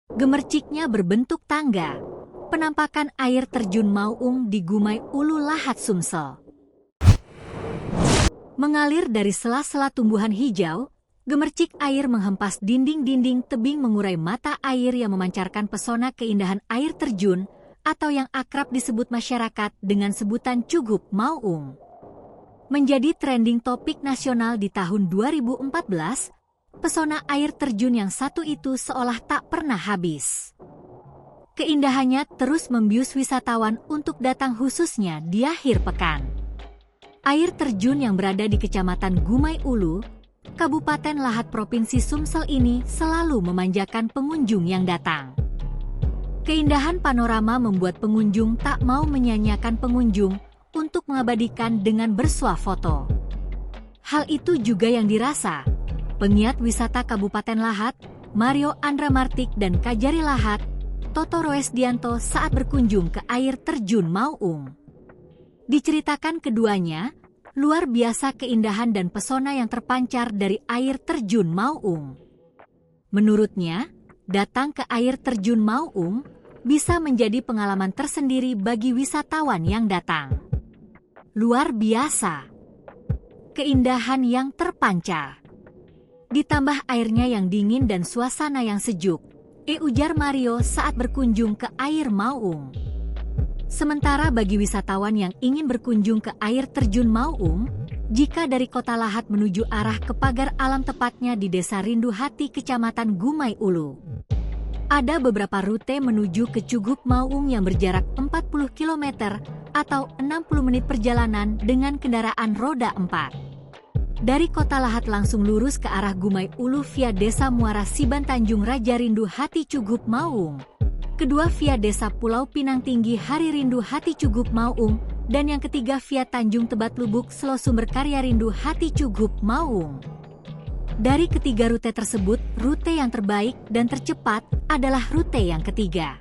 Gemerciknya berbentuk tangga. Penampakan air terjun Mauung di Gumai Ulu Lahat Sumsel. Mengalir dari sela-sela tumbuhan hijau, gemercik air menghempas dinding-dinding tebing mengurai mata air yang memancarkan pesona keindahan air terjun atau yang akrab disebut masyarakat dengan sebutan Cugup Mauung. Menjadi trending topik nasional di tahun 2014, pesona air terjun yang satu itu seolah tak pernah habis. Keindahannya terus membius wisatawan untuk datang khususnya di akhir pekan. Air terjun yang berada di Kecamatan Gumai Ulu, Kabupaten Lahat Provinsi Sumsel ini selalu memanjakan pengunjung yang datang. Keindahan panorama membuat pengunjung tak mau menyanyiakan pengunjung untuk mengabadikan dengan bersuah foto. Hal itu juga yang dirasa penggiat wisata Kabupaten Lahat, Mario Andra Martik dan Kajari Lahat, Toto Roesdianto saat berkunjung ke air terjun Mauung. Diceritakan keduanya, luar biasa keindahan dan pesona yang terpancar dari air terjun Mauung. Menurutnya, datang ke air terjun Mauung bisa menjadi pengalaman tersendiri bagi wisatawan yang datang. Luar biasa. Keindahan yang terpancar. Ditambah airnya yang dingin dan suasana yang sejuk, ujar Mario saat berkunjung ke air Mauung. Sementara bagi wisatawan yang ingin berkunjung ke air terjun Mauung, jika dari kota Lahat menuju arah ke pagar alam tepatnya di Desa Rindu Hati Kecamatan Gumai Ulu. Ada beberapa rute menuju ke Cugup Mauung yang berjarak 40 km atau 60 menit perjalanan dengan kendaraan roda 4. Dari kota Lahat langsung lurus ke arah Gumai Ulu via Desa Muara Siban Tanjung Raja Rindu Hati Cugup Mauung. Kedua via Desa Pulau Pinang Tinggi Hari Rindu Hati Cugup Mauung. Dan yang ketiga via Tanjung Tebat Lubuk Selo Sumber Karya Rindu Hati Cugup Mauung. Dari ketiga rute tersebut, rute yang terbaik dan tercepat adalah rute yang ketiga.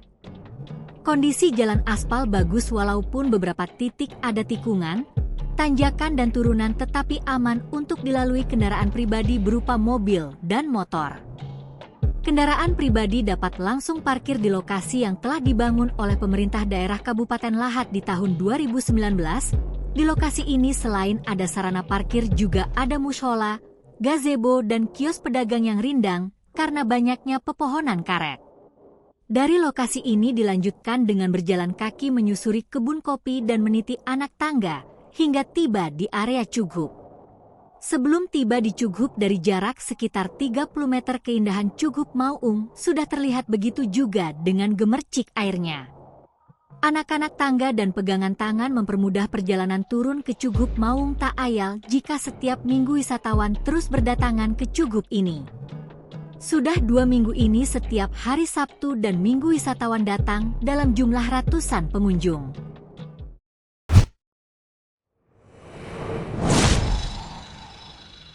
Kondisi jalan aspal bagus walaupun beberapa titik ada tikungan, tanjakan dan turunan tetapi aman untuk dilalui kendaraan pribadi berupa mobil dan motor. Kendaraan pribadi dapat langsung parkir di lokasi yang telah dibangun oleh pemerintah daerah Kabupaten Lahat di tahun 2019. Di lokasi ini selain ada sarana parkir juga ada mushola, gazebo dan kios pedagang yang rindang karena banyaknya pepohonan karet. Dari lokasi ini dilanjutkan dengan berjalan kaki menyusuri kebun kopi dan meniti anak tangga hingga tiba di area Cugup. Sebelum tiba di Cugup dari jarak sekitar 30 meter keindahan Cugup Mauung sudah terlihat begitu juga dengan gemercik airnya. Anak-anak tangga dan pegangan tangan mempermudah perjalanan turun ke Cugup Mauung tak ayal jika setiap minggu wisatawan terus berdatangan ke Cugup ini. Sudah 2 minggu ini setiap hari Sabtu dan Minggu wisatawan datang dalam jumlah ratusan pengunjung.